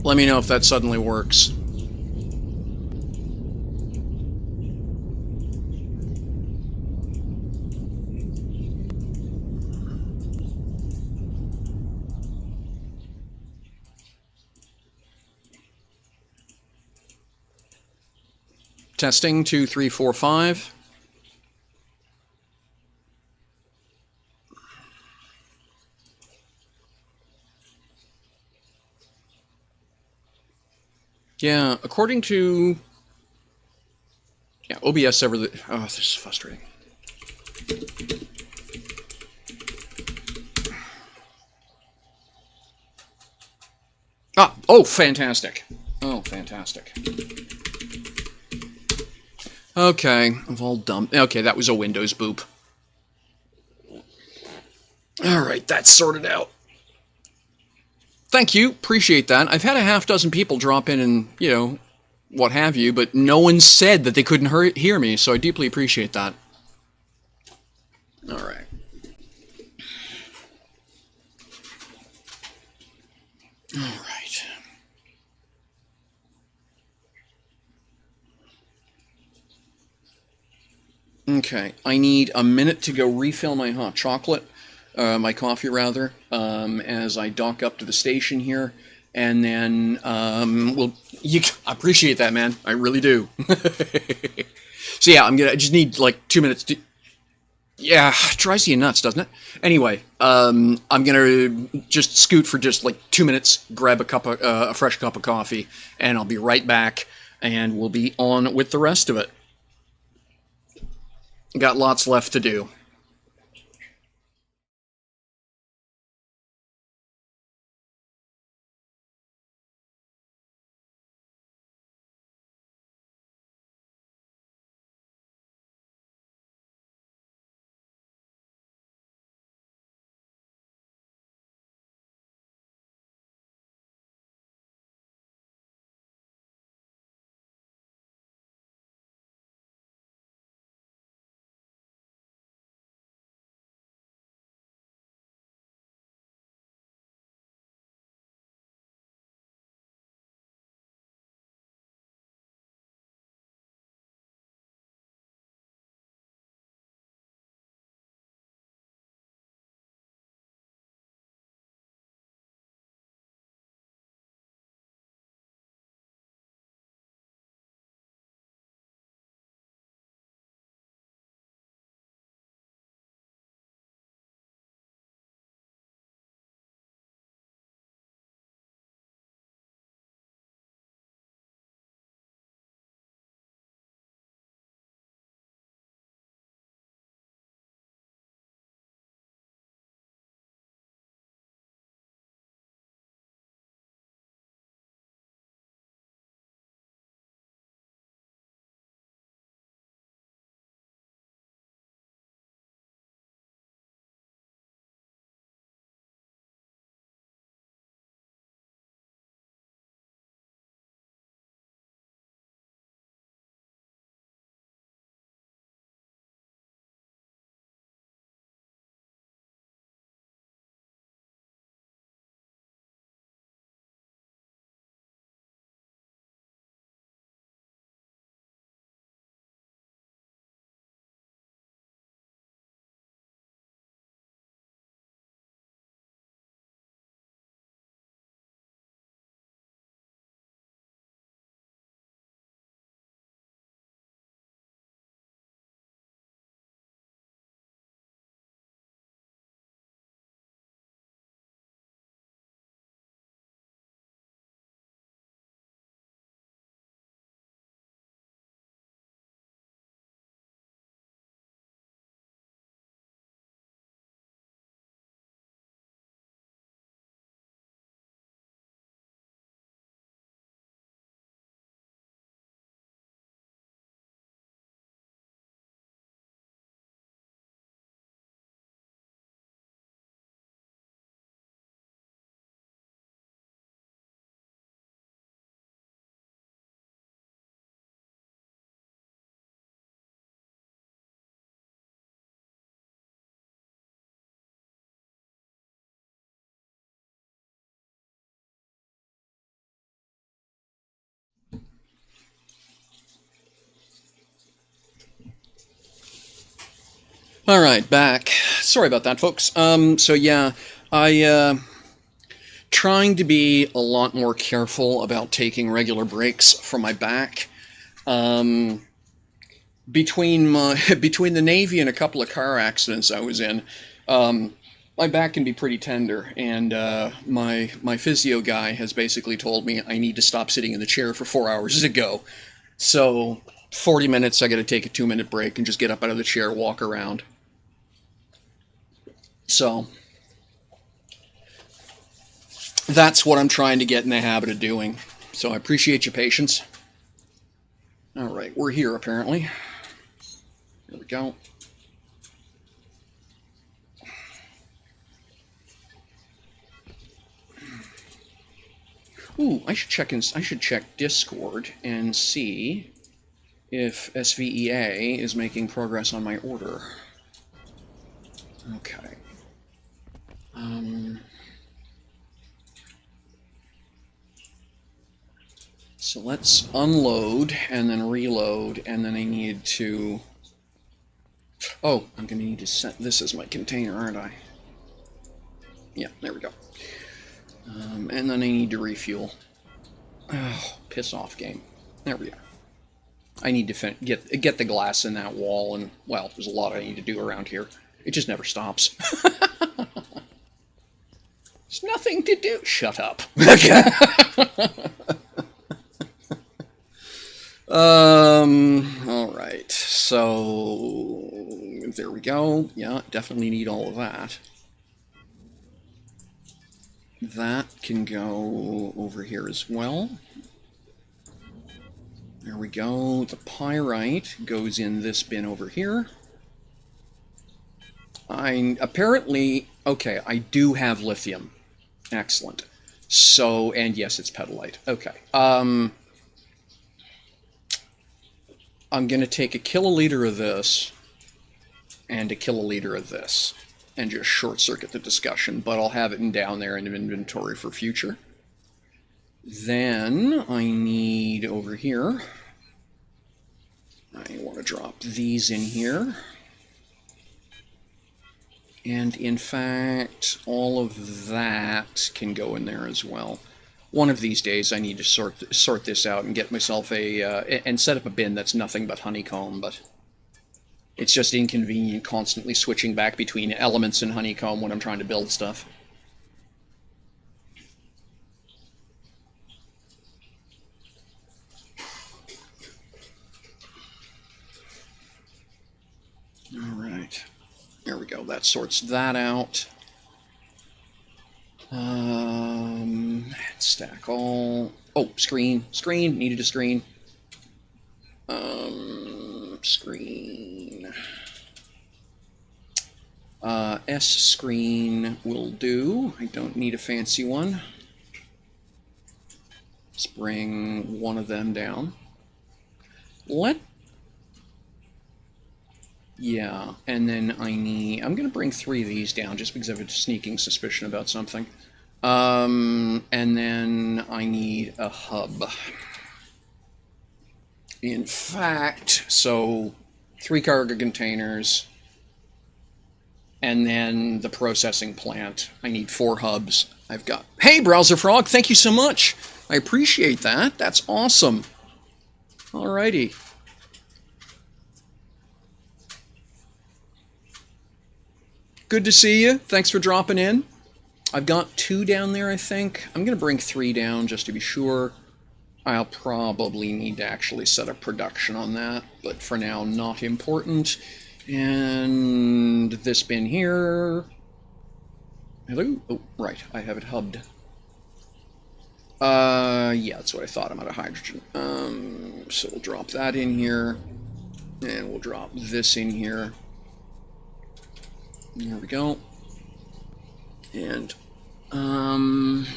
Let me know if that suddenly works. Testing 2, 3, 4, 5. Yeah, according to OBS ever. Oh, this is frustrating. Oh, fantastic. Oh, fantastic. Okay, I've all done. Okay, that was a Windows boop. All right, that's sorted out. Thank you, appreciate that. I've had a half dozen people drop in and what have you, but no one said that they couldn't hear me, so I deeply appreciate that. All right. All right. Okay, I need a minute to go refill my hot chocolate, my coffee rather, as I dock up to the station here, and then we'll. I appreciate that, man. I really do. So yeah, I just need like 2 minutes to. Yeah, drives you nuts, doesn't it? Anyway, I'm gonna just scoot for just like 2 minutes, grab a fresh cup of coffee, and I'll be right back, and we'll be on with the rest of it. Got lots left to do. All right, back. Sorry about that, folks. So yeah, I trying to be a lot more careful about taking regular breaks for my back. Um, between the Navy and a couple of car accidents I was in, my back can be pretty tender, and my physio guy has basically told me I need to stop sitting in the chair for 4 hours a go. So 40 minutes, I got to take a 2-minute break and just get up out of the chair, walk around. So that's what I'm trying to get in the habit of doing. So I appreciate your patience. All right, we're here apparently. There we go. Ooh, I should check Discord and see if SVEA is making progress on my order. Okay. So let's unload and then reload, and then I need to... Oh, I'm going to need to set this as my container, aren't I? Yeah, there we go. And then I need to refuel. Oh, piss off, game. There we go. I need to get the glass in that wall, and, well, there's a lot I need to do around here. It just never stops. There's nothing to do. Shut up. All right. So there we go. Yeah, definitely need all of that. That can go over here as well. There we go. The pyrite goes in this bin over here. Okay, I do have lithium. Excellent. So, and yes, it's petalite. Okay. I'm going to take a kiloliter of this and a kiloliter of this and just short circuit the discussion, but I'll have it down there in inventory for future. Then I need over here, I want to drop these in here. And in fact, all of that can go in there as well. One of these days I need to sort this out and get myself and set up a bin that's nothing but honeycomb, but it's just inconvenient constantly switching back between elements and honeycomb when I'm trying to build stuff. All right. There we go. That sorts that out. Stack all. Oh, screen. Screen. Needed a screen. Screen. S screen will do. I don't need a fancy one. Let's bring one of them down. Yeah, and then I'm going to bring 3 of these down just because I have a sneaking suspicion about something. And then I need a hub. In fact, so 3 cargo containers, and then the processing plant. I need 4 hubs. I've got... Hey, Browser Frog, thank you so much. I appreciate that. That's awesome. Alrighty. Good to see you. Thanks for dropping in. I've got 2 down there, I think. I'm going to bring 3 down just to be sure. I'll probably need to actually set up production on that, but for now, not important. And this bin here. Hello? Oh, right. I have it hubbed. Yeah, that's what I thought. I'm out of hydrogen. So we'll drop that in here. And we'll drop this in here. There we go. And, and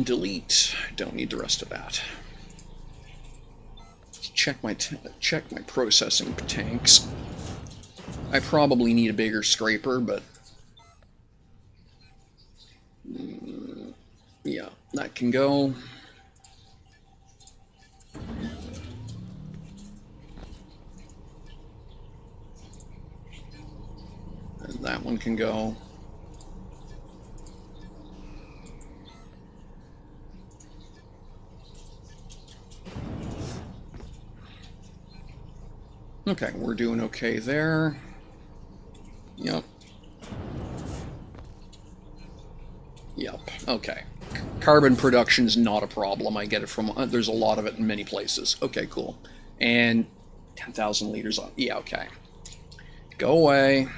delete. Don't need the rest of that. Check my processing tanks. I probably need a bigger scraper, but yeah, that can go. one can go. Okay, we're doing okay there. Yep. Yep, okay. Carbon production's not a problem. I get it from... there's a lot of it in many places. Okay, cool. And 10,000 liters on... yeah, okay. Go away.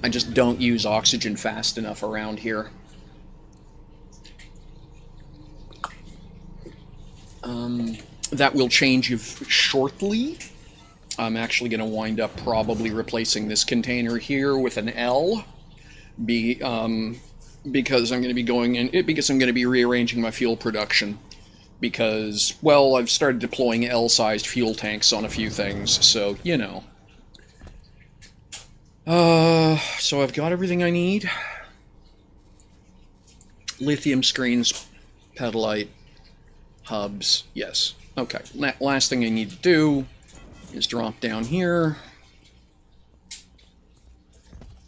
I just don't use oxygen fast enough around here. That will change shortly. I'm actually going to wind up probably replacing this container here with an L. Because I'm going to be going in... because I'm going to be rearranging my fuel production. Because, well, I've started deploying L-sized fuel tanks on a few things, so, you know. So I've got everything I need. Lithium screens, pedalite, hubs, yes. Okay, last thing I need to do is drop down here.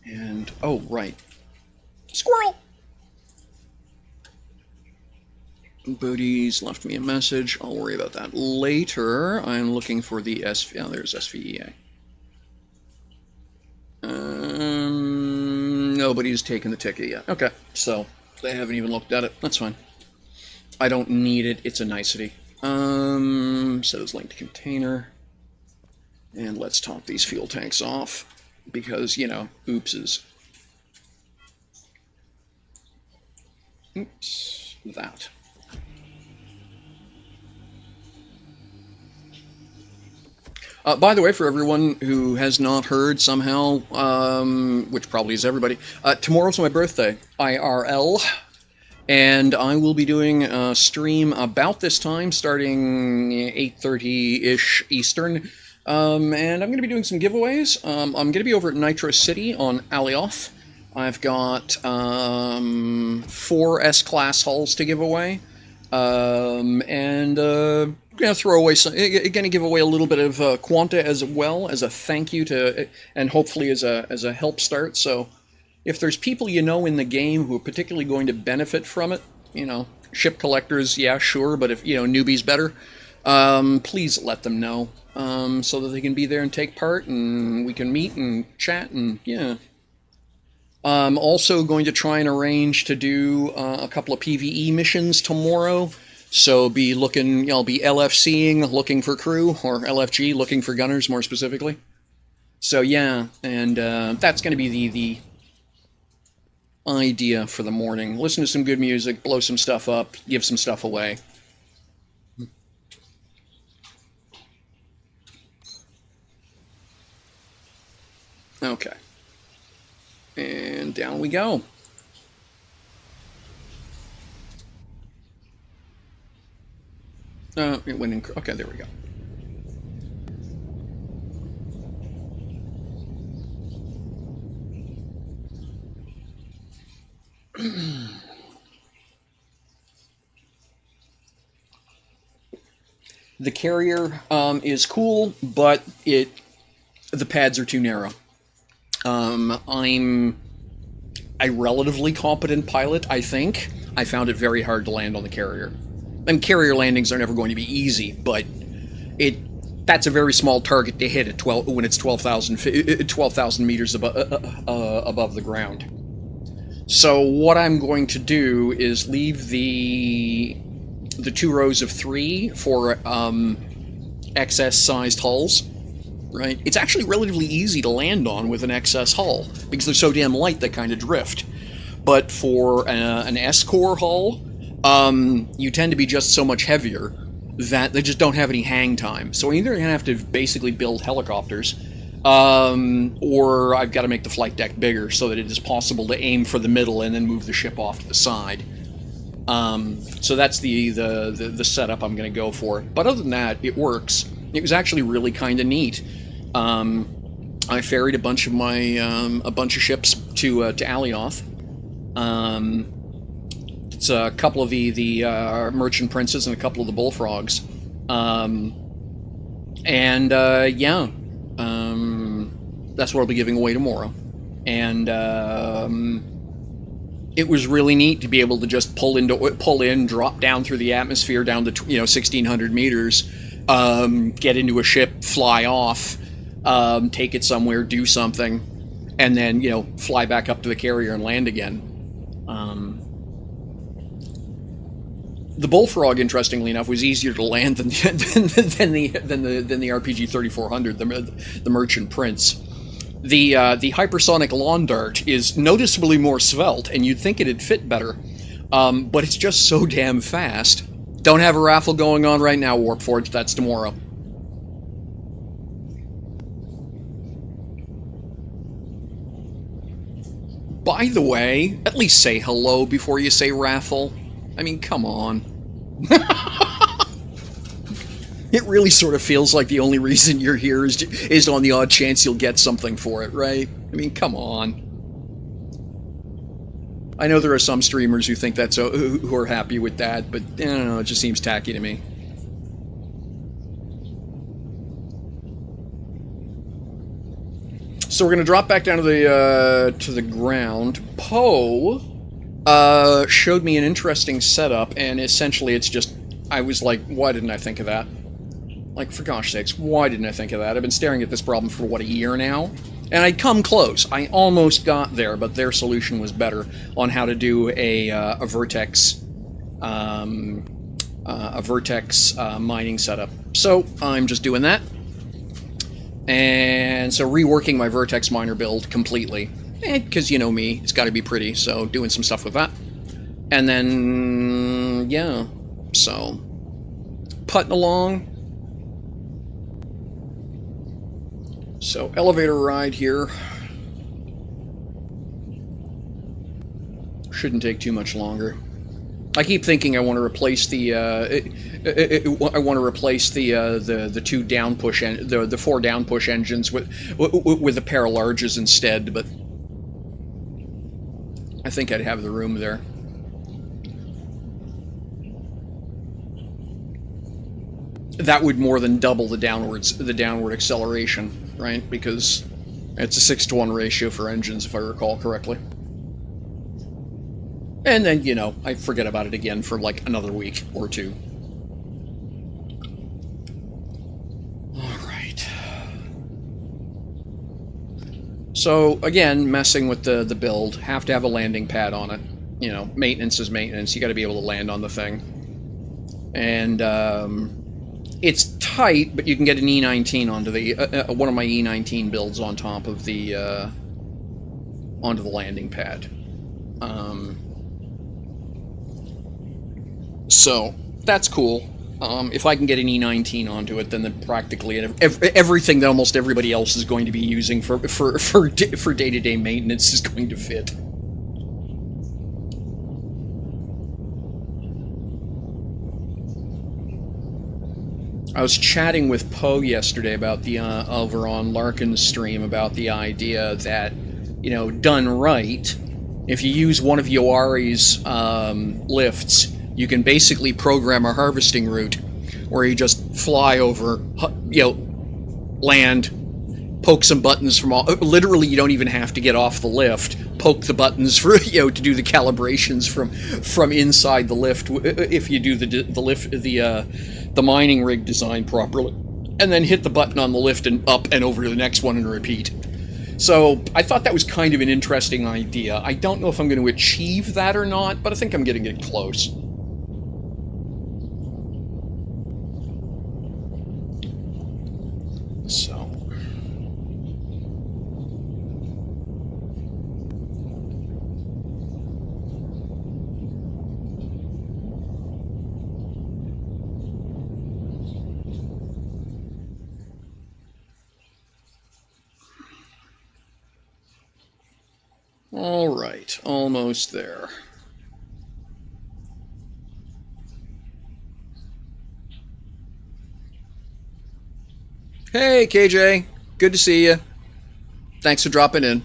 And, oh, right. Squirrel! Booties left me a message. I'll worry about that later. I'm looking for the SV... oh, there's SVEA. Nobody's taken the ticket yet. Okay, so they haven't even looked at it. That's fine. I don't need it. It's a nicety. Set as linked container. And let's top these fuel tanks off. Because, you know, oopses. Oops. That. By the way, for everyone who has not heard somehow, which probably is everybody, tomorrow's my birthday, IRL, and I will be doing a stream about this time, starting 8:30-ish Eastern, and I'm going to be doing some giveaways. I'm going to be over at Nitro City on Alioth. I've got 4 S-Class hulls to give away, and gonna throw away some, gonna give away a little bit of Quanta as well as a thank you to, and hopefully as a help start. So if there's people you know in the game who are particularly going to benefit from it, you know, ship collectors, yeah, sure, but if, you know, newbies better, please let them know, so that they can be there and take part, and we can meet and chat, and yeah. I'm also going to try and arrange to do a couple of PvE missions tomorrow. So be looking, I'll be LFCing, looking for crew, or LFG, looking for gunners, more specifically. So yeah, and that's going to be the idea for the morning. Listen to some good music, blow some stuff up, give some stuff away. Okay. And down we go. It went in. Okay, there we go. The carrier is cool, but the pads are too narrow. I'm a relatively competent pilot, I think. I found it very hard to land on the carrier. And carrier landings are never going to be easy, but that's a very small target to hit at when it's 12,000 meters above the ground. So what I'm going to do is leave the 2 rows of 3 for XS-sized hulls. Right? It's actually relatively easy to land on with an XS hull because they're so damn light they kind of drift. But for an S-core hull, you tend to be just so much heavier that they just don't have any hang time. So I'm either going to have to basically build helicopters, or I've got to make the flight deck bigger so that it is possible to aim for the middle and then move the ship off to the side. So that's the setup I'm going to go for. But other than that, it works. It was actually really kind of neat. I ferried a bunch of ships to Alioth. It's a couple of the merchant princes and a couple of the bullfrogs. Yeah. That's what I'll be giving away tomorrow. And it was really neat to be able to just pull in, drop down through the atmosphere down to 1,600 meters, get into a ship, fly off, take it somewhere, do something, and then fly back up to the carrier and land again. The Bullfrog, interestingly enough, was easier to land than the RPG 3400, the Merchant Prince. The hypersonic lawn dart is noticeably more svelte, and you'd think it'd fit better, but it's just so damn fast. Don't have a raffle going on right now, Warp Forge. That's tomorrow. By the way, at least say hello before you say raffle. I mean, come on. It really sort of feels like the only reason you're here is on the odd chance you'll get something for it, right? I mean, come on. I know there are some streamers who think that's who are happy with that, but I don't know, it just seems tacky to me. So we're gonna drop back down to the ground. Poe showed me an interesting setup, and essentially it's just, I was like, why didn't I think of that? Like, for gosh sakes, why didn't I think of that? I've been staring at this problem for, what, a year now? And I'd come close. I almost got there, but their solution was better on how to do a vertex mining setup. So I'm just doing that. And so reworking my vertex miner build completely. Because you know me, it's got to be pretty, so doing some stuff with that. And then, yeah, so putting along. So elevator ride here. Shouldn't take too much longer. I keep thinking I want to replace the the two down push the 4 down push engines with a pair of larges instead, but I think I'd have the room there. That would more than double the downward acceleration, right? Because it's a 6-to-1 ratio for engines, if I recall correctly. And then, I forget about it again for like another week or two. Alright. So, again, messing with the build. Have to have a landing pad on it. Maintenance is maintenance. You gotta be able to land on the thing. And, it's tight, but you can get an E19 onto the one of my E19 builds on top of the onto the landing pad. So that's cool. If I can get an E19 onto it, then practically everything that almost everybody else is going to be using for day-to-day maintenance is going to fit. I was chatting with Poe yesterday about the over on Larkin's stream about the idea that, done right, if you use one of Yoari's lifts, you can basically program a harvesting route where you just fly over, land, poke some buttons from all. Literally, you don't even have to get off the lift. Poke the buttons for to do the calibrations from inside the lift if you do the mining rig design properly, and then hit the button on the lift and up and over to the next one and repeat. So I thought that was kind of an interesting idea. I don't know if I'm going to achieve that or not, but I think I'm getting it close. So. All right, almost there. Hey, KJ. Good to see you. Thanks for dropping in.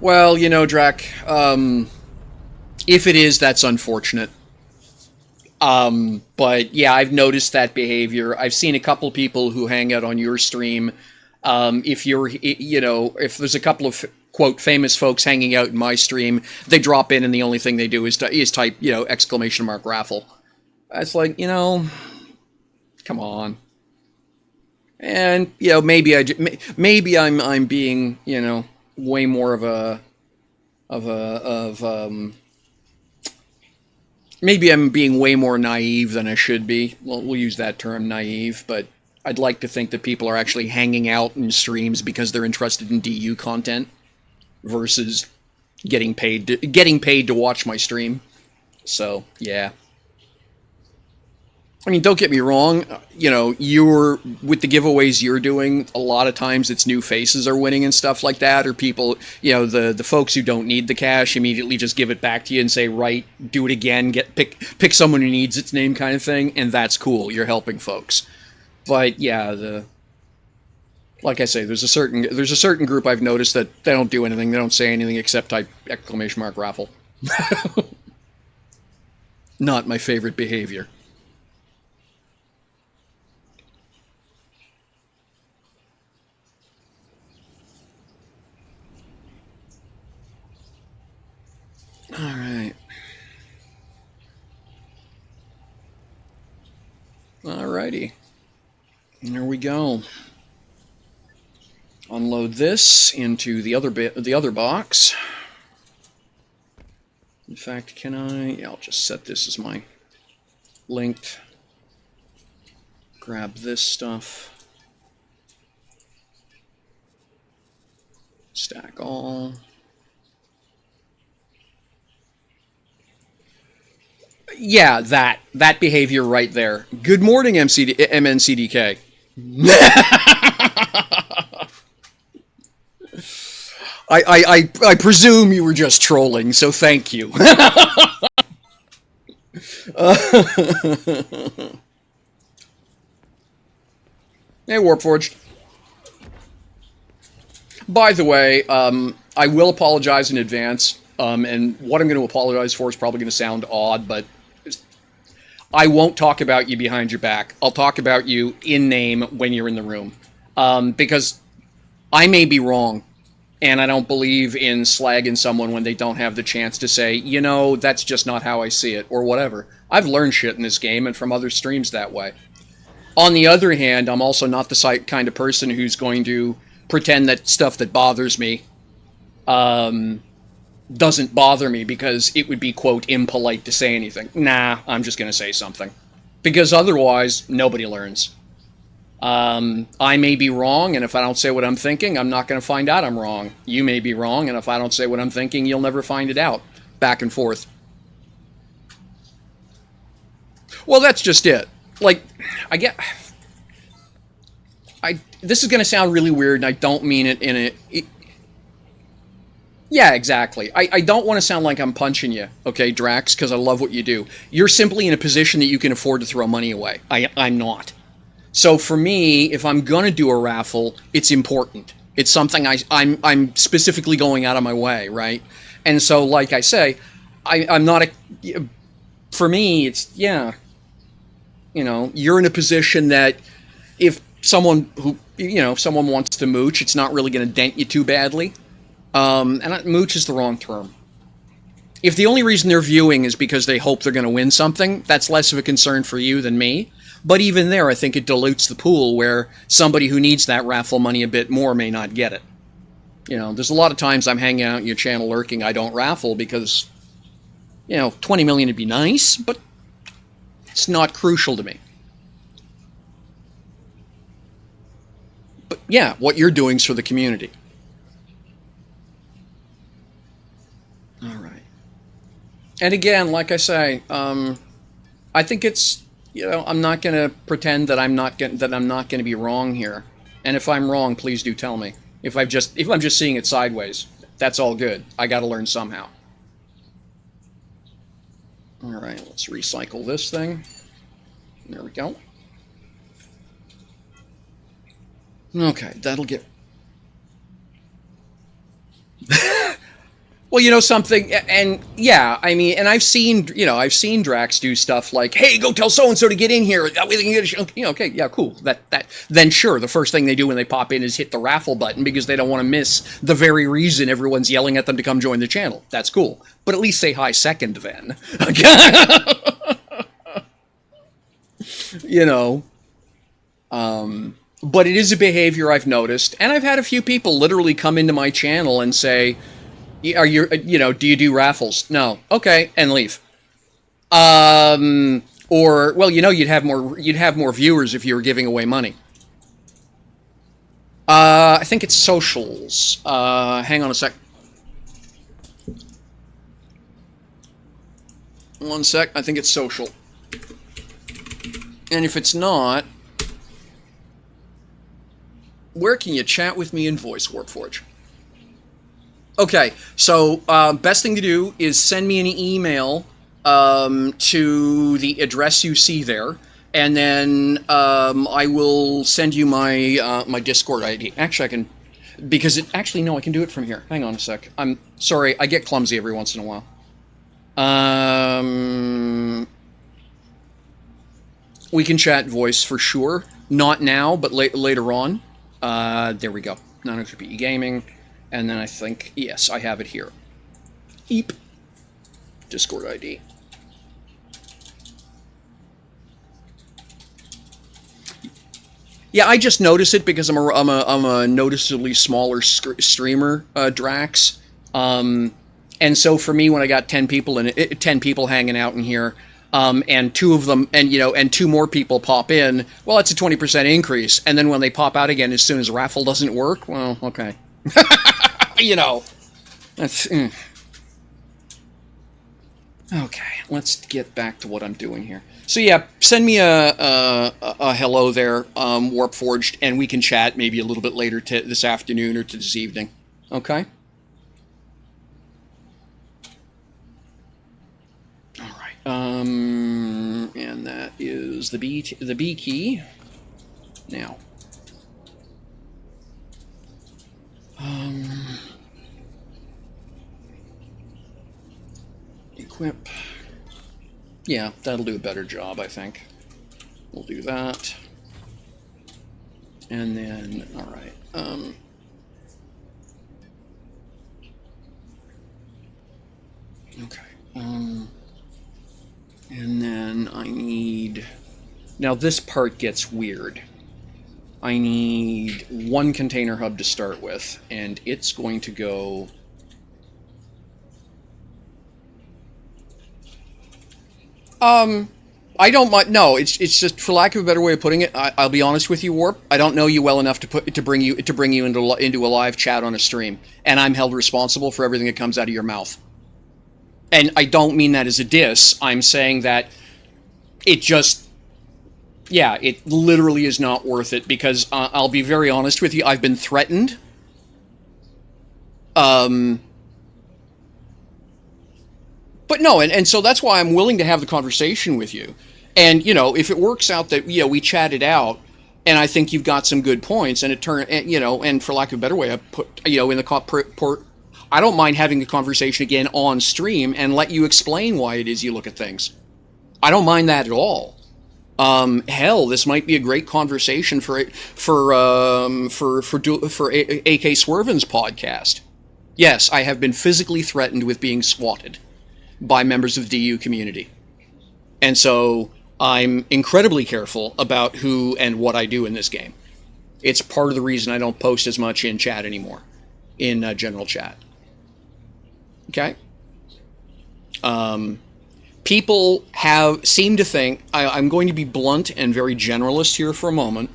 Well, Drac, if it is, that's unfortunate. But yeah, I've noticed that behavior. I've seen a couple people who hang out on your stream. If you're, if there's a couple of quote famous folks hanging out in my stream, they drop in and the only thing they do is type, exclamation mark raffle. It's like, come on. And maybe maybe I'm being way more of maybe I'm being way more naive than I should be. Well, we'll use that term, naive, but I'd like to think that people are actually hanging out in streams because they're interested in DU content versus getting paid to watch my stream. So, yeah. I mean, don't get me wrong. You're with the giveaways you're doing. A lot of times, it's new faces are winning and stuff like that, or people. The folks who don't need the cash immediately just give it back to you and say, "Right, do it again. Pick someone who needs its name," kind of thing, and that's cool. You're helping folks. But yeah, like I say, there's a certain group I've noticed that they don't do anything. They don't say anything except type exclamation mark raffle. Not my favorite behavior. All right. Alrighty. Here we go. Unload this into the other box. In fact, can I? Yeah, I'll just set this as my linked. Grab this stuff. Stack all. Yeah, that behavior right there. Good morning, MNCDK. I presume you were just trolling, so thank you. Hey, Warpforged. By the way, I will apologize in advance, and what I'm going to apologize for is probably going to sound odd, but I won't talk about you behind your back. I'll talk about you in name when you're in the room, because I may be wrong, and I don't believe in slagging someone when they don't have the chance to say, that's just not how I see it, or whatever. I've learned shit in this game and from other streams that way. On the other hand, I'm also not the kind of person who's going to pretend that stuff that bothers me doesn't bother me because it would be, quote, impolite to say anything. Nah, I'm just going to say something. Because otherwise, nobody learns. I may be wrong, and if I don't say what I'm thinking, I'm not going to find out I'm wrong. You may be wrong, and if I don't say what I'm thinking, you'll never find it out. Back and forth. Well, that's just it. Like, this is going to sound really weird, and I don't mean it in a... Yeah, exactly. I don't want to sound like I'm punching you, okay, Drax, because I love what you do. You're simply in a position that you can afford to throw money away. I'm not. So for me, if I'm going to do a raffle, it's important. It's something I'm specifically going out of my way, right? And so, like I say, I'm not a... For me, it's, yeah, you're in a position that if someone wants to mooch, it's not really going to dent you too badly. And mooch is the wrong term. If the only reason they're viewing is because they hope they're going to win something, that's less of a concern for you than me. But even there, I think it dilutes the pool where somebody who needs that raffle money a bit more may not get it. There's a lot of times I'm hanging out in your channel lurking, I don't raffle because, 20 million would be nice, but it's not crucial to me. But yeah, what you're doing is for the community. All right. And again, like I say, I think it's, I'm not going to pretend that I'm not going to be wrong here. And if I'm wrong, please do tell me. If I'm just seeing it sideways, that's all good. I got to learn somehow. All right, let's recycle this thing. There we go. Okay, that'll get... Well, you know something, and yeah, I mean, and I've seen Drax do stuff like, "Hey, go tell so and so to get in here. That way they can get a okay, yeah, cool. Then sure, the first thing they do when they pop in is hit the raffle button because they don't want to miss the very reason everyone's yelling at them to come join the channel. That's cool, but at least say hi second then. you know, but it is a behavior I've noticed, and I've had a few people literally come into my channel and say, are you, do you do raffles? No. Okay, and leave. Or, well, you'd have more viewers if you were giving away money. I think it's socials. Hang on a sec. One sec. I think it's social. And if it's not, where can you chat with me in Voice, Warpforge? Okay, so best thing to do is send me an email to the address you see there, and then I will send you my my Discord ID. Actually, I can, because I can do it from here. Hang on a sec. I'm sorry, I get clumsy every once in a while. We can chat voice for sure. Not now, but later on. There we go. Non-XP Gaming. And then I think, yes, I have it here. Eep. Discord ID. Yeah, I just notice it because I'm a noticeably smaller streamer, Drax. And so for me, when I got 10 people hanging out in here, and two of them, and two more people pop in, well, it's a 20% increase. And then when they pop out again, as soon as raffle doesn't work, well, okay. That's... Okay, let's get back to what I'm doing here. So yeah, send me a hello there, Warpforged, and we can chat maybe a little bit later this afternoon or to this evening. Okay? All right. And that is the B key. Now. Equip. Yeah, that'll do a better job, I think. We'll do that. And then, all right. Okay. And then I need... Now this part gets weird. I need one container hub to start with, and it's going to go... I don't mind. No, it's just, for lack of a better way of putting it, I'll be honest with you, Warp. I don't know you well enough to bring you into a live chat on a stream, and I'm held responsible for everything that comes out of your mouth. And I don't mean that as a diss. I'm saying that it just, yeah, it literally is not worth it, because I'll be very honest with you. I've been threatened. But no, and so that's why I'm willing to have the conversation with you. And, if it works out that, we chatted out, and I think you've got some good points, and and for lack of a better way, I put, in the I don't mind having a conversation again on stream and let you explain why it is you look at things. I don't mind that at all. Hell, this might be a great conversation for AK Swervin's podcast. Yes, I have been physically threatened with being swatted by members of the DU community. And so I'm incredibly careful about who and what I do in this game. It's part of the reason I don't post as much in chat anymore, in general chat. Okay? People seem to think, I'm going to be blunt and very generalist here for a moment,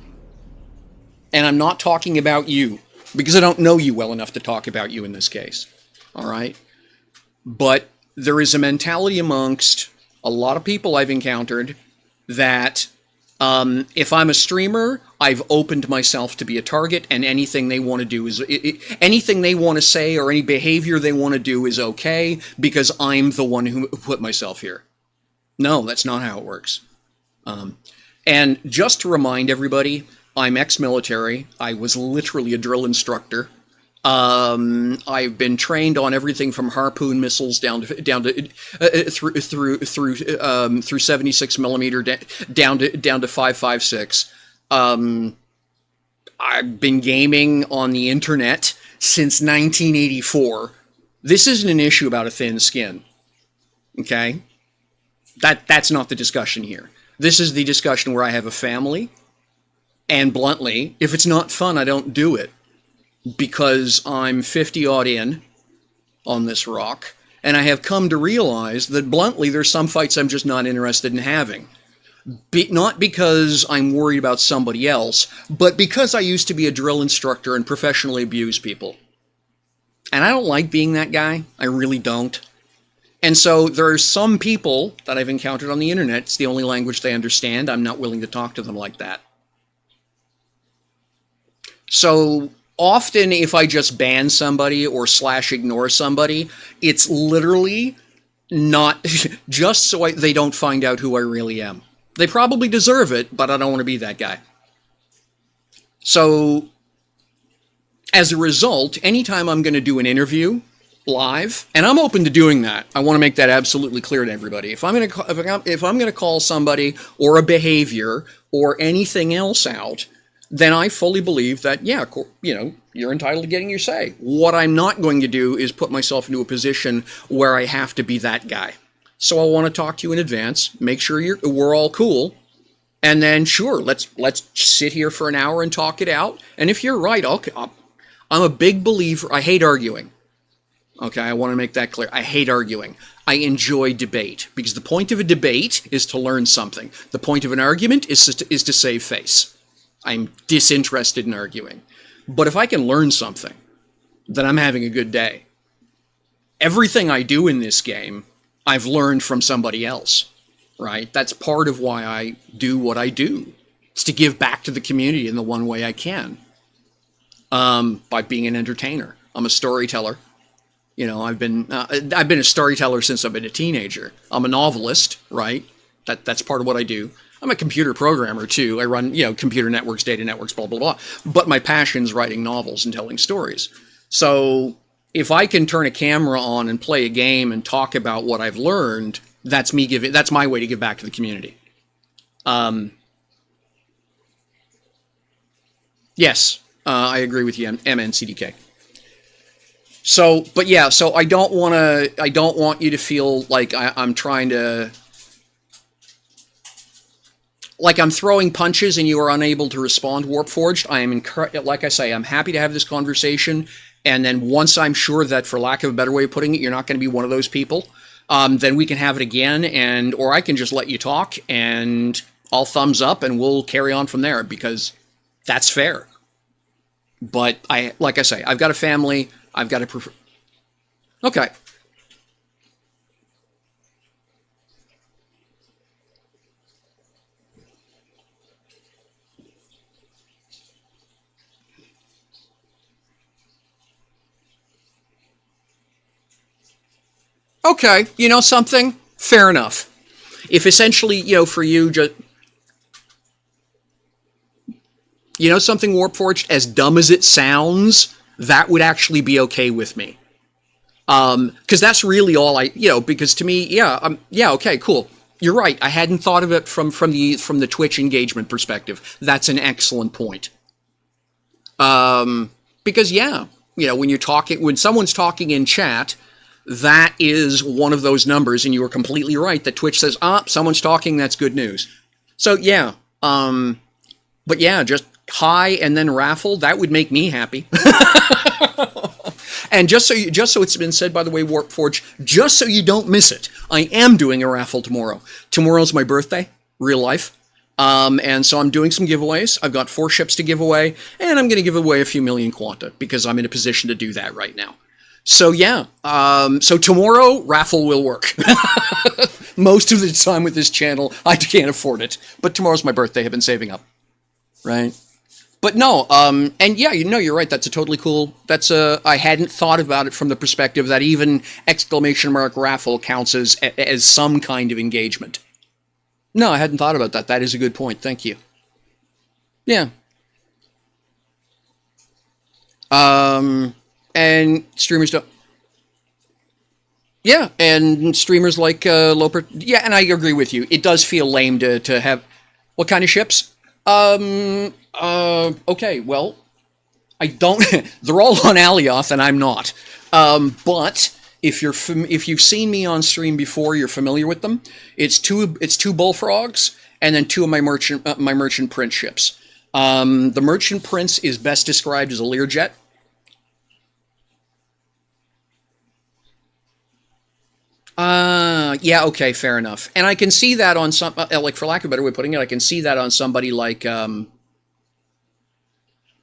and I'm not talking about you, because I don't know you well enough to talk about you in this case. All right? But there is a mentality amongst a lot of people I've encountered that if I'm a streamer, I've opened myself to be a target, and anything they want to do is... anything they want to say or any behavior they want to do is okay because I'm the one who put myself here. No, that's not how it works. And just to remind everybody, I'm ex-military. I was literally a drill instructor. I've been trained on everything from harpoon missiles through 76 millimeter down to 5.56. I've been gaming on the internet since 1984. This isn't an issue about a thin skin. Okay? That's not the discussion here. This is the discussion where I have a family, and bluntly, if it's not fun, I don't do it. Because I'm 50 odd in on this rock, and I have come to realize that bluntly, there's some fights I'm just not interested in having. Not because I'm worried about somebody else, but because I used to be a drill instructor and professionally abuse people. And I don't like being that guy. I really don't. And so there are some people that I've encountered on the internet. It's the only language they understand. I'm not willing to talk to them like that. So often if I just ban somebody or / ignore somebody, it's literally not just so they don't find out who I really am. They probably deserve it, but I don't want to be that guy. So as a result, anytime I'm going to do an interview live, and I'm open to doing that. I want to make that absolutely clear to everybody. If I'm going to call somebody or a behavior or anything else out, then I fully believe that, yeah, you're entitled to getting your say. What I'm not going to do is put myself into a position where I have to be that guy. So I want to talk to you in advance, make sure we're all cool, and then sure, let's sit here for an hour and talk it out. And if you're right, I'm a big believer. I hate arguing. Okay, I want to make that clear. I hate arguing. I enjoy debate because the point of a debate is to learn something. The point of an argument is to save face. I'm disinterested in arguing. But if I can learn something, then I'm having a good day. Everything I do in this game, I've learned from somebody else, right? That's part of why I do what I do. It's to give back to the community in the one way I can, by being an entertainer. I'm a storyteller. I've been a storyteller since I've been a teenager. I'm a novelist, right? That's part of what I do. I'm a computer programmer too. I run, computer networks, data networks, blah, blah, blah. But my passion's writing novels and telling stories. So if I can turn a camera on and play a game and talk about what I've learned, that's my way to give back to the community. Yes, I agree with you, MNCDK. So, but yeah, so I don't want you to feel like I'm trying to, like I'm throwing punches and you are unable to respond, Warpforged. Like I say, I'm happy to have this conversation. And then once I'm sure that, for lack of a better way of putting it, you're not going to be one of those people, then we can have it again, or I can just let you talk and I'll thumbs up and we'll carry on from there because that's fair. But like I say, I've got a family. I've got to Okay. Okay. You know something? Fair enough. If essentially, for you, just, something, Warpforged, as dumb as it sounds, that would actually be okay with me. Because that's really all because to me, okay, cool. You're right. I hadn't thought of it from the Twitch engagement perspective. That's an excellent point. Because when someone's talking in chat, that is one of those numbers, and you are completely right that Twitch says, someone's talking, that's good news. So yeah, but yeah, just hi and then raffle, that would make me happy. And just so it's been said, by the way, Warpforge, just so you don't miss it, I am doing a raffle tomorrow. Tomorrow's my birthday, real life. And so I'm doing some giveaways. I've got 4 ships to give away, and I'm going to give away a few million quanta because I'm in a position to do that right now. So yeah, so tomorrow, raffle will work. Most of the time with this channel, I can't afford it. But tomorrow's my birthday. I've been saving up. Right? But no, and yeah, you're right. That's a totally cool, I hadn't thought about it from the perspective that even ! Raffle counts as some kind of engagement. No, I hadn't thought about that. That is a good point. Thank you. Yeah. And streamers don't. Yeah, and streamers like Loper. Yeah, and I agree with you. It does feel lame to have what kind of ships? Okay. Well, I don't. They're all on Alioth, and I'm not. But if you've seen me on stream before, you're familiar with them. It's two bullfrogs, and then two of my merchant prince ships. The merchant prince is best described as a Learjet. Yeah, okay, fair enough. And I can see that on some, like for lack of a better way of putting it, I can see that on somebody like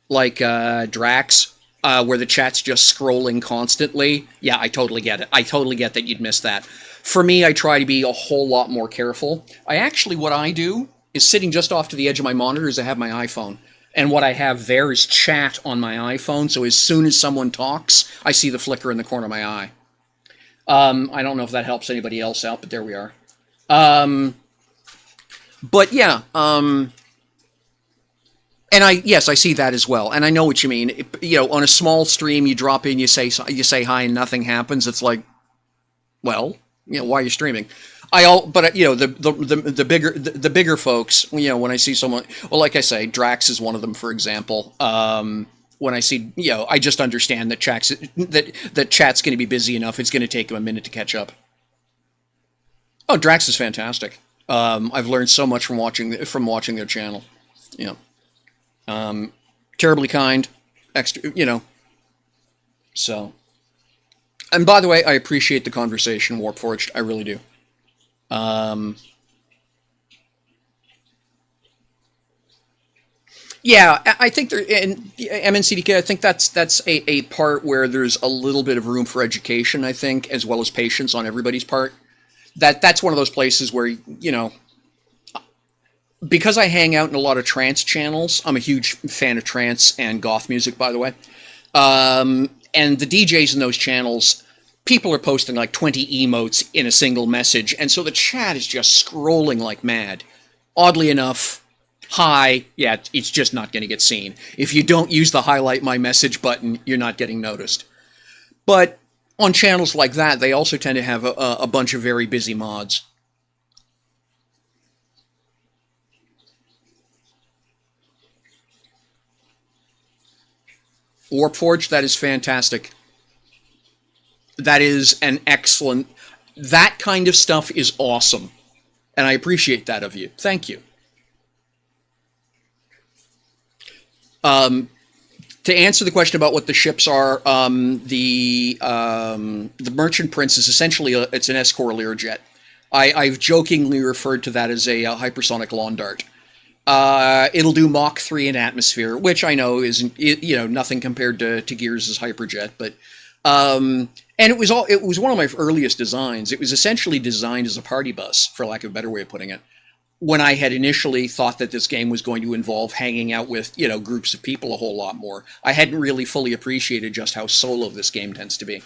Drax, where the chat's just scrolling constantly. Yeah, I totally get it. I totally get that you'd miss that. For me, I try to be a whole lot more careful. What I do is sitting just off to the edge of my monitors, I have my iPhone. And what I have there is chat on my iPhone, so as soon as someone talks, I see the flicker in the corner of my eye. I don't know if that helps anybody else out, but there we are. Um, but yeah, and yes, I see that as well, and I know what you mean. On a small stream, you drop in, you say hi, and nothing happens. It's like, well, why are you streaming? But the bigger folks, when I see someone, well, like I say, Drax is one of them, for example. When I see, I just understand that chat's going to be busy enough. It's going to take them a minute to catch up. Oh, Drax is fantastic. I've learned so much from watching their channel. Yeah. Terribly kind, extra, So, and by the way, I appreciate the conversation, Warpforged. I really do. Um, yeah, I think there and MNCDK. I think that's a part where there's a little bit of room for education. I think, as well as patience on everybody's part. That's one of those places where because I hang out in a lot of trance channels. I'm a huge fan of trance and goth music, by the way. And the DJs in those channels, people are posting like 20 emotes in a single message, and so the chat is just scrolling like mad. Oddly enough, hi, yeah, it's just not going to get seen. If you don't use the highlight my message button, you're not getting noticed. But on channels like that, they also tend to have a bunch of very busy mods. Warpforged, that is fantastic. That is an excellent. That kind of stuff is awesome, and I appreciate that of you. Thank you. Um, to answer the question about what the ships are, the Merchant Prince is essentially it's an S-Core Learjet. I've jokingly referred to that as a hypersonic lawn dart. It'll do Mach 3 in atmosphere, which I know isn't nothing compared to Gears' Hyperjet, but and it was one of my earliest designs. It was essentially designed as a party bus, for lack of a better way of putting it. When I had initially thought that this game was going to involve hanging out with groups of people a whole lot more, I hadn't really fully appreciated just how solo this game tends to be.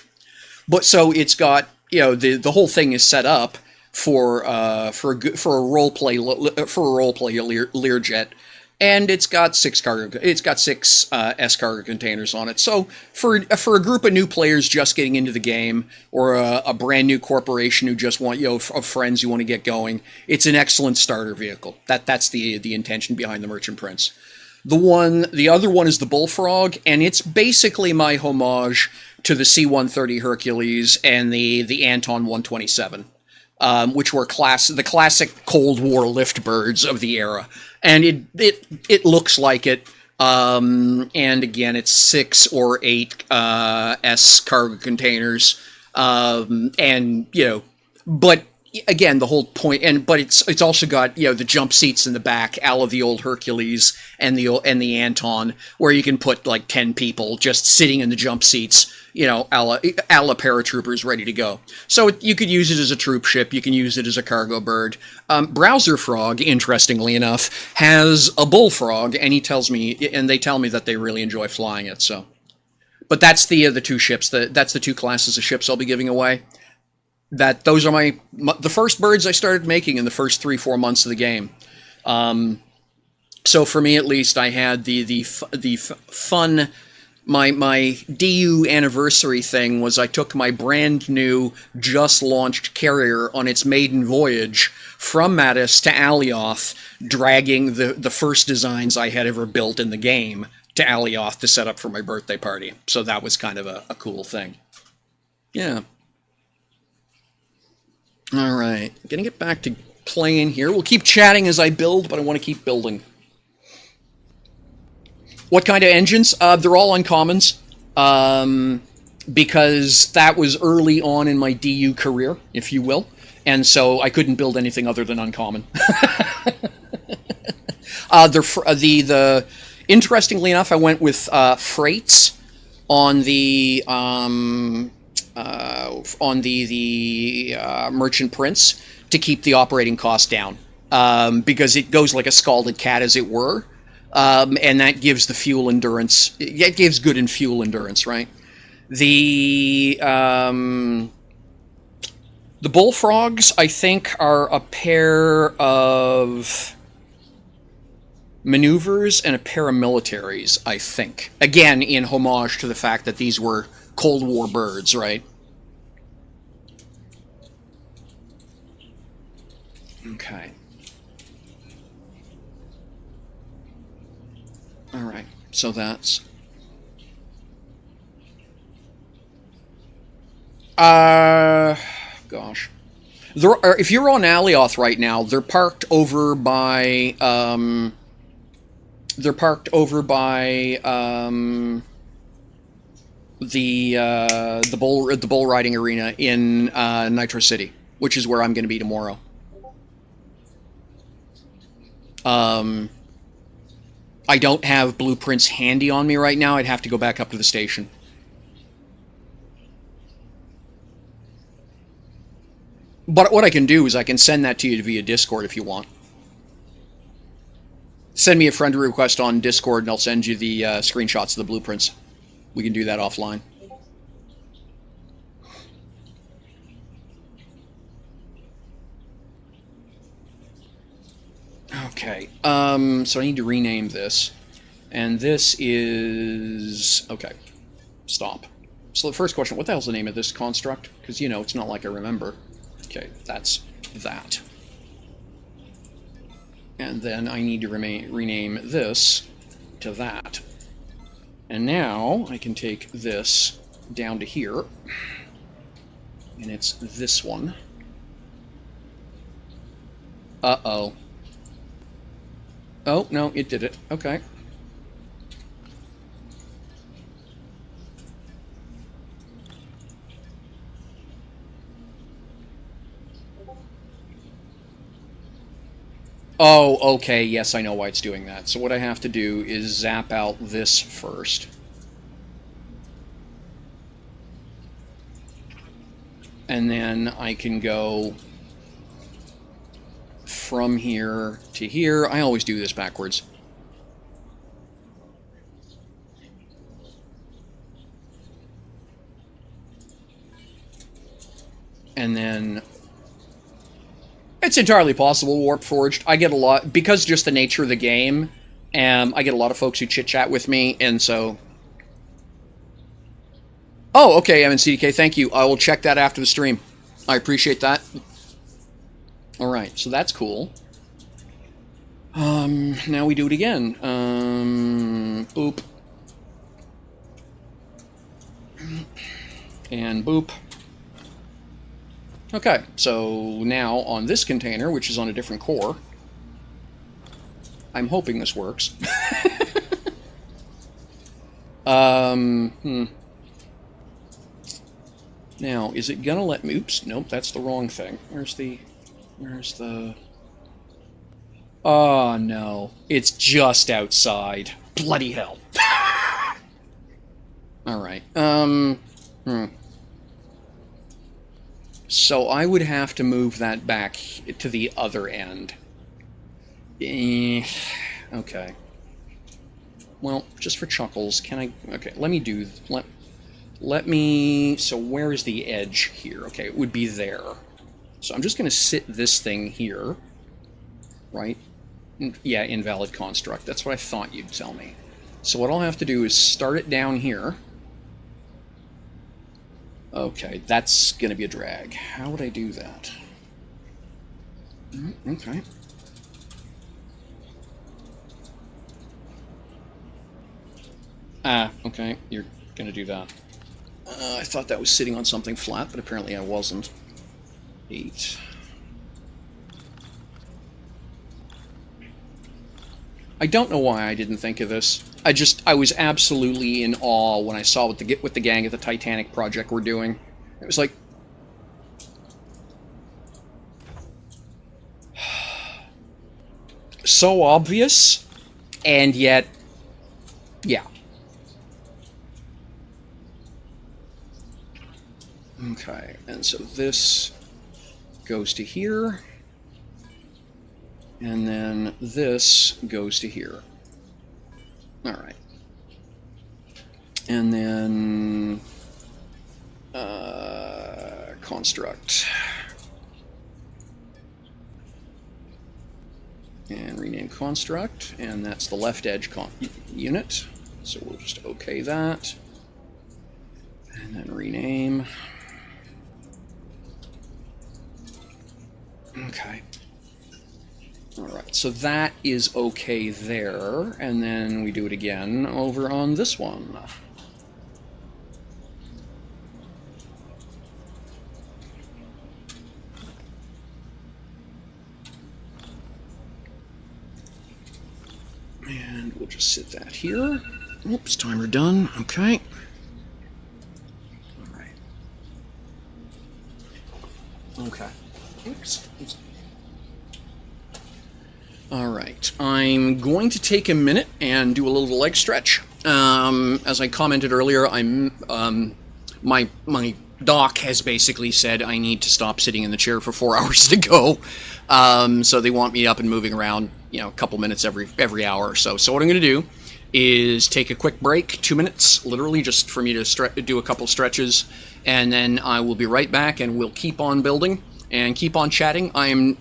But so it's got the whole thing is set up for a role play Learjet, and it's got six S cargo containers on it. So for a group of new players just getting into the game, or a brand new corporation who just want of friends who want to get going, it's an excellent starter vehicle. That's the intention behind the Merchant Prince. The other one is the Bullfrog, and it's basically my homage to the C-130 Hercules and the Anton 127. Which were the classic Cold War lift birds of the era, and it looks like it. And again, it's 6 or 8 S cargo containers, and but again, the whole point, but it's also got the jump seats in the back, a la the old Hercules and the Anton, where you can put like 10 people just sitting in the jump seats, a la paratroopers ready to go. So you could use it as a troop ship, you can use it as a cargo bird. Browser Frog, interestingly enough, has a bullfrog, and they tell me that they really enjoy flying it. So, but that's the two ships. That's the two classes of ships I'll be giving away. Those are the first birds I started making in the first 3-4 months of the game. So for me, at least, I had the fun My DU anniversary thing was I took my brand new, just launched carrier on its maiden voyage from Mattis to Alioth, dragging the first designs I had ever built in the game to Alioth to set up for my birthday party. So that was kind of a cool thing. Yeah. All right. Gonna get back to playing here. We'll keep chatting as I build, but I want to keep building. What kind of engines? They're all uncommons. Because that was early on in my DU career, if you will. And so I couldn't build anything other than uncommon. Interestingly enough, I went with freights on the Merchant Prince to keep the operating cost down, because it goes like a scalded cat, as it were, and that gives the fuel endurance. It gives good in fuel endurance, right? The bullfrogs, I think, are a pair of maneuvers and a pair of militaries, I think. Again, in homage to the fact that these were Cold War birds, right? Okay. All right. So that's... Gosh. If you're on Alioth right now, they're parked over by... the bull riding arena in Nitro City, which is where I'm going to be tomorrow. I don't have blueprints handy on me right now. I'd have to go back up to the station. But what I can do is I can send that to you via Discord if you want. Send me a friend request on Discord and I'll send you the screenshots of the blueprints. We can do that offline. Okay, so I need to rename this. And this is... okay, stop. So the first question, what the hell's the name of this construct? Because, you know, it's not like I remember. Okay, that's that. And then I need to rename this to that. And now I can take this down to here. And it's this one. Uh-oh. Oh, no, it did it. Okay. Oh, okay, yes, I know why it's doing that. So what I have to do is zap out this first. And then I can go from here to here. I always do this backwards. And then... it's entirely possible, Warp Forged. I get a lot, because just the nature of the game, I get a lot of folks who chit-chat with me, and so... oh, okay, MNCDK, thank you. I will check that after the stream. I appreciate that. Alright, so that's cool. Now we do it again. Boop. And boop. Okay, so now on this container, which is on a different core, I'm hoping this works. Now, is it gonna let me... oops, nope, that's the wrong thing. Where's the... oh, no. It's just outside. Bloody hell. Alright, So I would have to move that back to the other end. Okay. Well, just for chuckles, can I... okay, let me do... let me... so where is the edge here? Okay, it would be there. So I'm just going to sit this thing here. Right? Yeah, invalid construct. That's what I thought you'd tell me. So what I'll have to do is start it down here. Okay, that's going to be a drag. How would I do that? Okay. Ah, okay, you're going to do that. I thought that was sitting on something flat, but apparently I wasn't. 8. I don't know why I didn't think of this. I was absolutely in awe when I saw what the gang at the Titanic project were doing. It was like, so obvious, and yet, yeah. Okay, and so this goes to here, and then this goes to here. All right. And then construct. And rename construct, and that's the left edge unit. So we'll just OK that. And then rename. Okay. All right, so that is okay there, and then we do it again over on this one. And we'll just sit that here. Oops, timer done. Okay. All right. Okay. Oops. All right. I'm going to take a minute and do a little leg stretch. As I commented earlier, my doc has basically said I need to stop sitting in the chair for 4 hours to go. So they want me up and moving around, a couple minutes every hour or so. So what I'm going to do is take a quick break, 2 minutes, literally, just for me to do a couple stretches, and then I will be right back, and we'll keep on building and keep on chatting. I am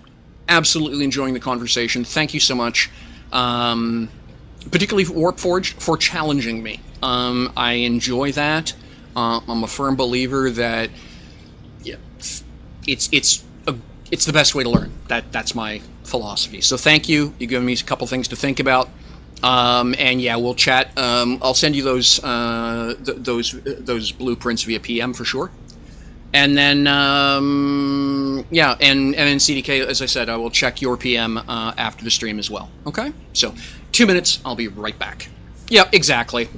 absolutely enjoying the conversation. Thank you so much, particularly Warpforged, for challenging me. I enjoy that. I'm a firm believer that it's the best way to learn. That's my philosophy. So thank you. You've given me a couple things to think about. And yeah, we'll chat. I'll send you those blueprints via PM for sure. And then yeah, and in CDK, as I said, I will check your PM after the stream as well. Okay, so 2 minutes. I'll be right back. Yeah, exactly.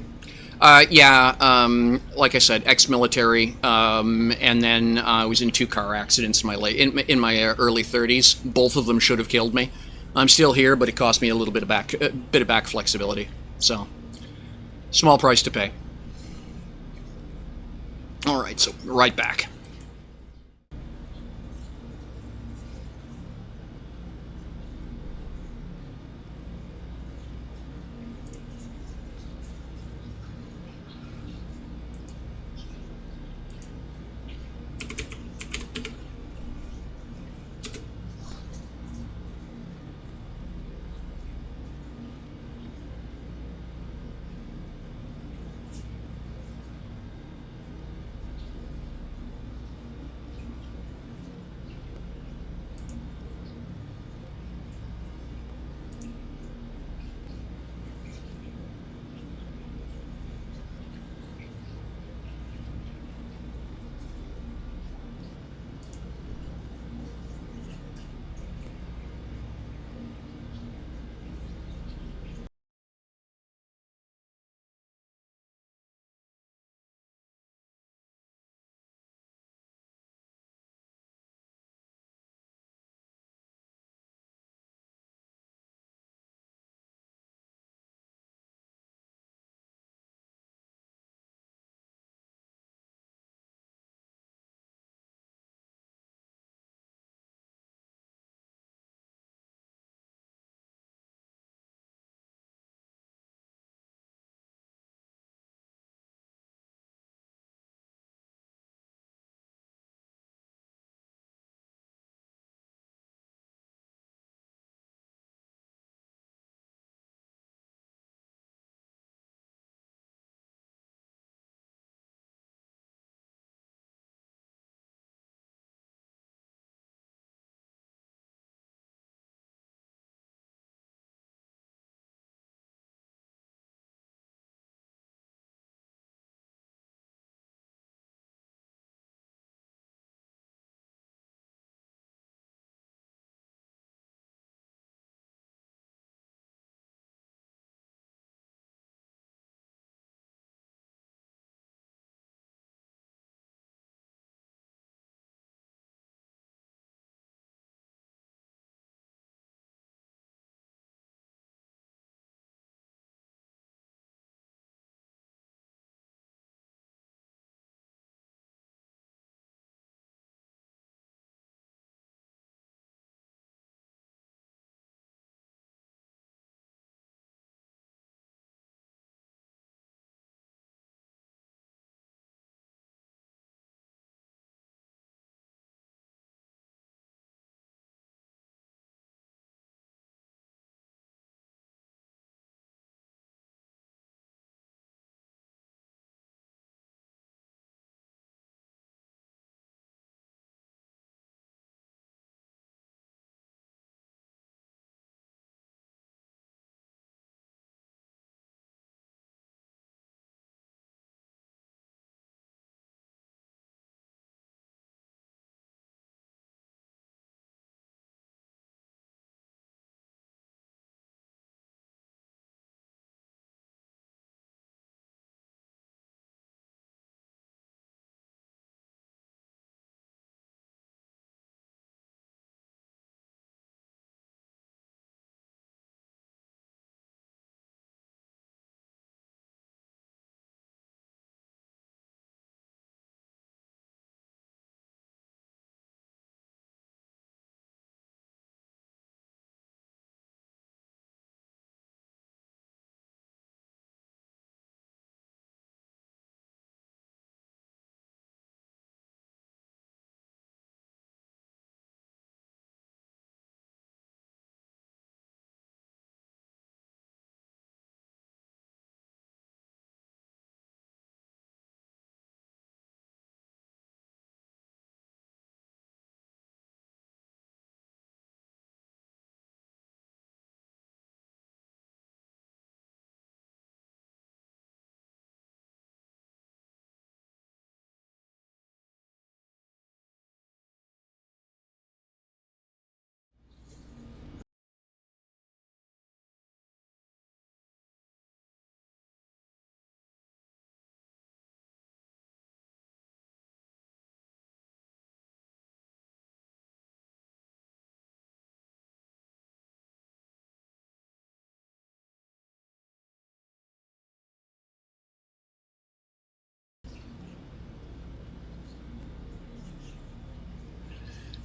Yeah, like I said, ex-military, and then I was in 2 car accidents in my early 30s. Both of them should have killed me. I'm still here, but it cost me a little bit of back flexibility. So, small price to pay. All right, so right back.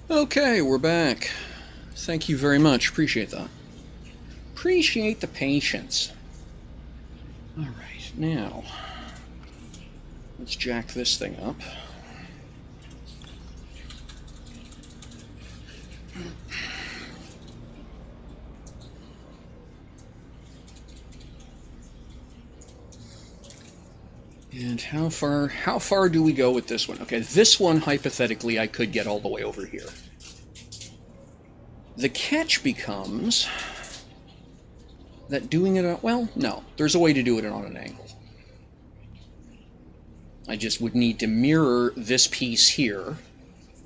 Okay, we're back. Thank you very much. Appreciate that. Appreciate the patience. Alright, now let's jack this thing up. And how far do we go with this one? Okay, this one, hypothetically, I could get all the way over here. The catch becomes that doing it on, well, no, there's a way to do it on an angle. I just would need to mirror this piece here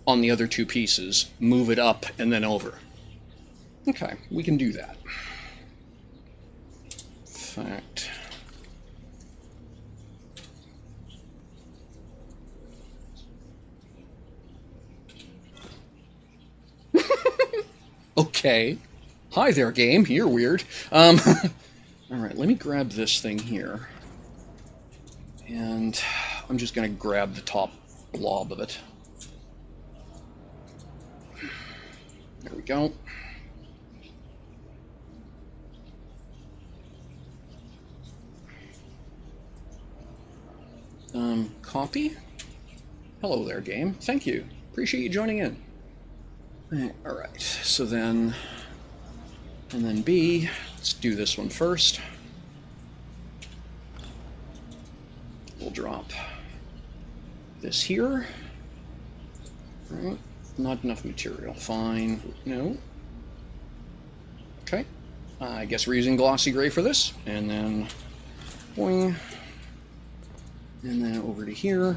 on the other two pieces, move it up, and then over. Okay, we can do that. In fact, okay. Hi there, game. You're weird. All right, let me grab this thing here. And I'm just going to grab the top blob of it. There we go. Copy? Hello there, game. Thank you. Appreciate you joining in. Alright, so then... And then B, let's do this one first. We'll drop this here. Right. Not enough material. Fine. No. Okay. I guess we're using glossy gray for this. And then boing. And then over to here.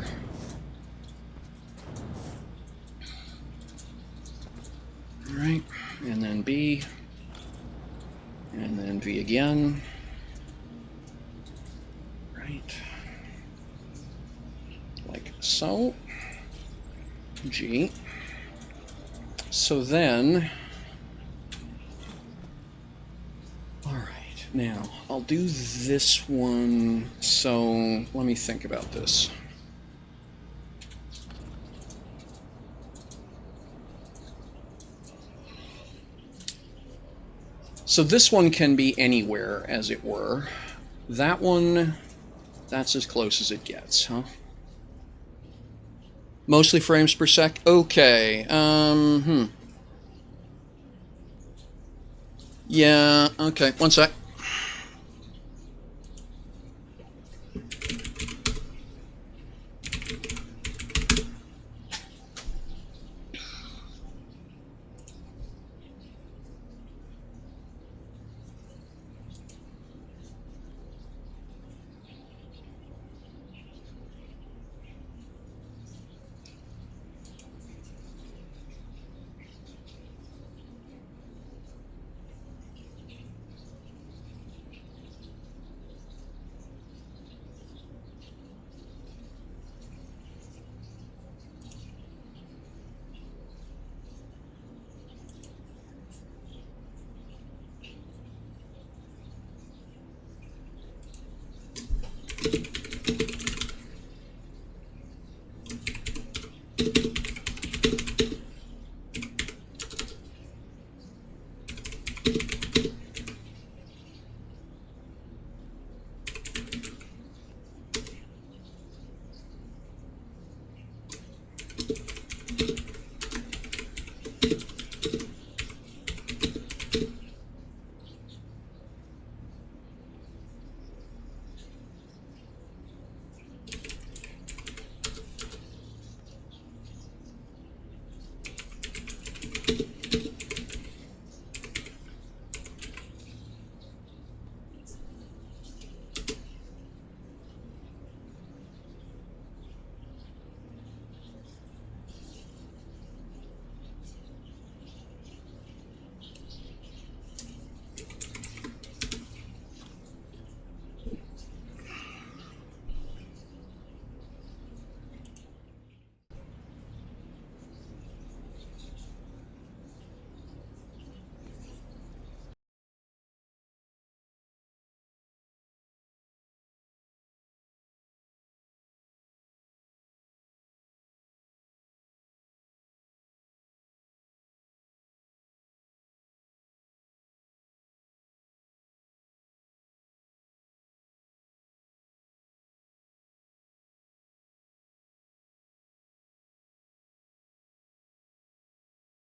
Alright. And then B. And then V again. Right. Like so. G. So then... Alright, now, I'll do this one, so let me think about this. So this one can be anywhere, as it were. That one, that's as close as it gets, huh? Mostly frames per sec? Okay, Yeah, okay, one sec.